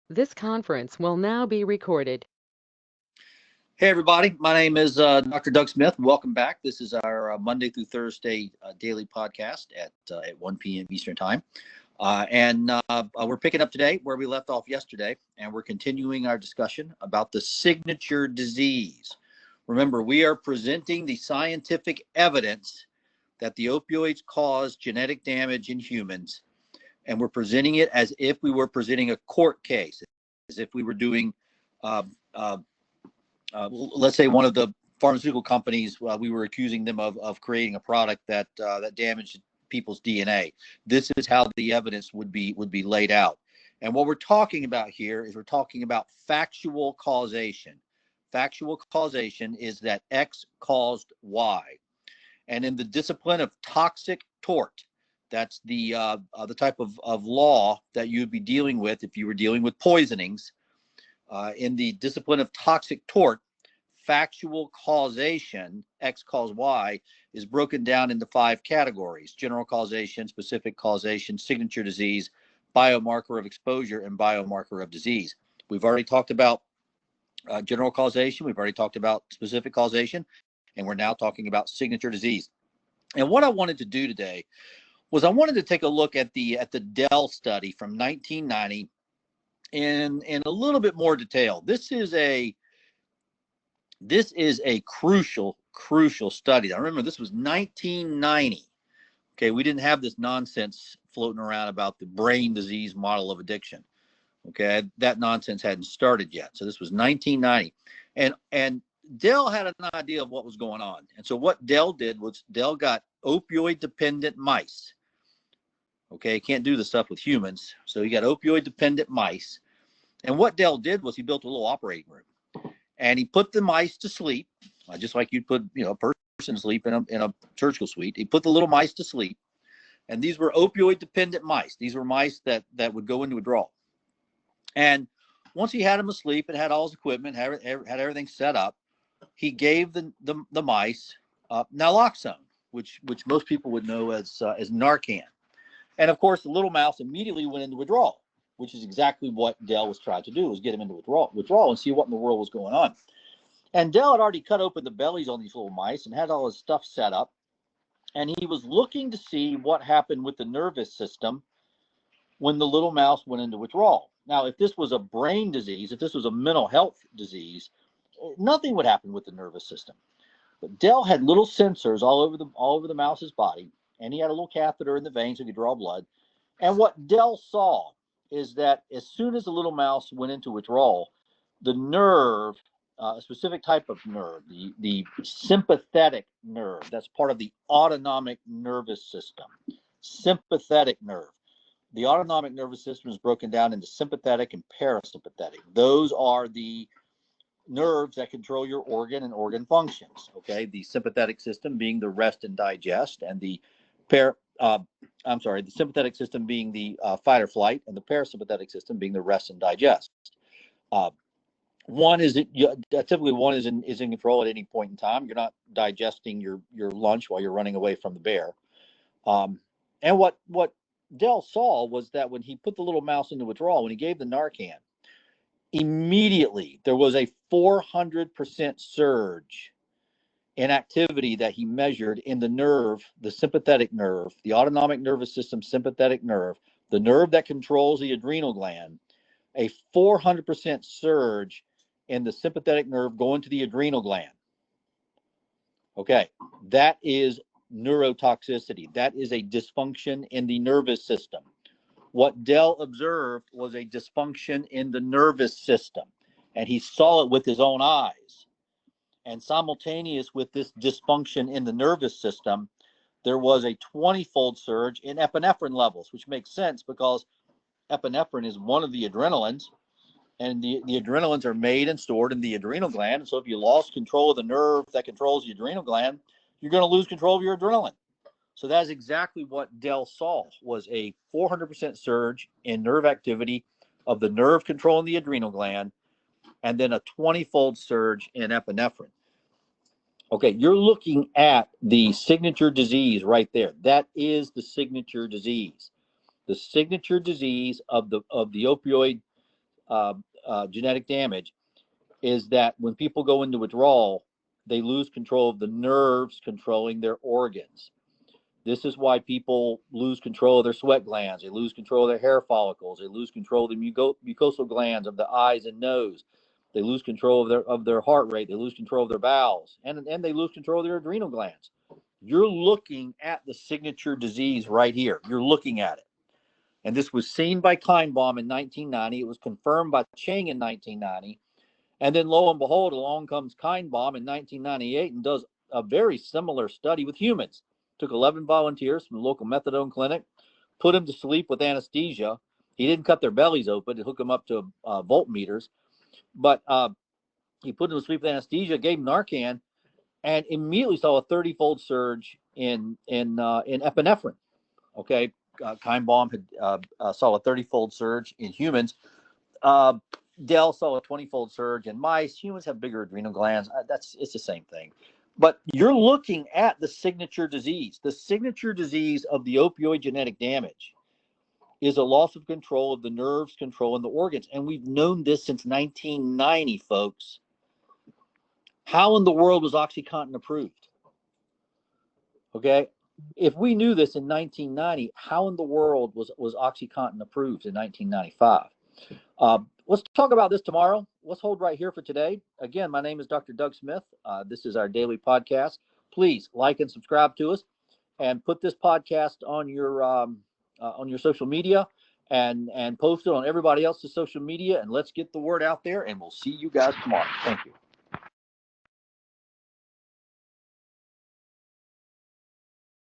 This conference will now be recorded. Hey, everybody. My name is Dr. Doug Smith. Welcome back. This is our Monday through Thursday daily podcast at 1 p.m. Eastern Time. We're picking up today where we left off yesterday, and we're continuing our discussion about the signature disease. Remember, we are presenting the scientific evidence that the opioids cause genetic damage in humans, and we're presenting it as if we were presenting a court case, as if we were doing let's say one of the pharmaceutical companies, we were accusing them of creating a product that damaged people's DNA. This is how the evidence would be laid out. And what we're talking about here is we're talking about factual causation. Factual causation is that X caused Y. And in the discipline of toxic tort, that's the type of law that you'd be dealing with if you were dealing with poisonings. In the discipline of toxic tort, factual causation, X cause Y, is broken down into 5 categories: general causation, specific causation, signature disease, biomarker of exposure, and biomarker of disease. We've already talked about general causation. We've already talked about specific causation, and we're now talking about signature disease. And what I wanted to do today was I wanted to take a look at the Dell study from 1990 in a little bit more detail. This is a crucial study. Now remember, this was 1990. Okay, we didn't have this nonsense floating around about the brain disease model of addiction. Okay, that nonsense hadn't started yet. So this was 1990, and Dell had an idea of what was going on. And so what Dell did was Dell got opioid dependent mice. Okay, can't do this stuff with humans, so he got opioid dependent mice. And what Dell did was he built a little operating room, and he put the mice to sleep, just like you'd put a person to sleep in a surgical suite. He put the little mice to sleep, and these were opioid dependent mice. These were mice that would go into withdrawal. And once he had them asleep and had all his equipment, had everything set up, he gave the mice naloxone, which most people would know as Narcan. And of course, the little mouse immediately went into withdrawal, which is exactly what Dell was trying to do, was get him into withdrawal and see what in the world was going on. And Dell had already cut open the bellies on these little mice and had all his stuff set up. And he was looking to see what happened with the nervous system when the little mouse went into withdrawal. Now, if this was a brain disease, if this was a mental health disease, nothing would happen with the nervous system. But Dell had little sensors all over the mouse's body, and he had a little catheter in the veins so he could draw blood. And what Dell saw is that as soon as the little mouse went into withdrawal, the nerve, a specific type of nerve, the sympathetic nerve, that's part of the autonomic nervous system, sympathetic nerve. The autonomic nervous system is broken down into sympathetic and parasympathetic. Those are the nerves that control your organ and organ functions. Okay, the sympathetic system being the rest and digest, and the sympathetic system being the fight or flight, and the parasympathetic system being the rest and digest. Typically one is in control at any point in time. You're not digesting your lunch while you're running away from the bear. And what Dell saw was that when he put the little mouse into withdrawal, when he gave the Narcan, immediately there was a 400% surge in activity that he measured in the nerve, the sympathetic nerve, the autonomic nervous system sympathetic nerve, the nerve that controls the adrenal gland, a 400% surge in the sympathetic nerve going to the adrenal gland. Okay, that is neurotoxicity. That is a dysfunction in the nervous system. What Dell observed was a dysfunction in the nervous system, and he saw it with his own eyes. And simultaneous with this dysfunction in the nervous system, there was a 20-fold surge in epinephrine levels, which makes sense because epinephrine is one of the adrenalins, and the adrenalins are made and stored in the adrenal gland. And so if you lost control of the nerve that controls the adrenal gland, you're going to lose control of your adrenaline. So that's exactly what Dell saw, was a 400% surge in nerve activity of the nerve controlling the adrenal gland, and then a 20-fold surge in epinephrine. Okay, you're looking at the signature disease right there. That is the signature disease. The signature disease of the opioid genetic damage is that when people go into withdrawal, they lose control of the nerves controlling their organs. This is why people lose control of their sweat glands. They lose control of their hair follicles. They lose control of the mucosal glands of the eyes and nose. They lose control of their heart rate. They lose control of their bowels, and they lose control of their adrenal glands. You're looking at the signature disease right here. You're looking at it. And this was seen by Kleinbaum in 1990. It was confirmed by Chang in 1990. And then lo and behold, along comes Kleinbaum in 1998 and does a very similar study with humans. Took 11 volunteers from the local methadone clinic, put them to sleep with anesthesia. He didn't cut their bellies open to hook them up to voltmeters, but he put them to sleep with anesthesia, gave them Narcan, and immediately saw a 30-fold surge in epinephrine. Okay, Kleinbaum had saw a 30-fold surge in humans. Dell saw a 20-fold surge in mice. Humans have bigger adrenal glands. It's the same thing. But you're looking at the signature disease. The signature disease of the opioid genetic damage is a loss of control of the nerves controlling the organs. And we've known this since 1990, folks. How in the world was OxyContin approved? Okay. If we knew this in 1990, how in the world was OxyContin approved in 1995? Let's talk about this tomorrow. Let's hold right here for today. Again, my name is Dr. Doug Smith. This is our daily podcast. Please like and subscribe to us, and put this podcast on your social media, and post it on everybody else's social media. And let's get the word out there. And we'll see you guys tomorrow. Thank you.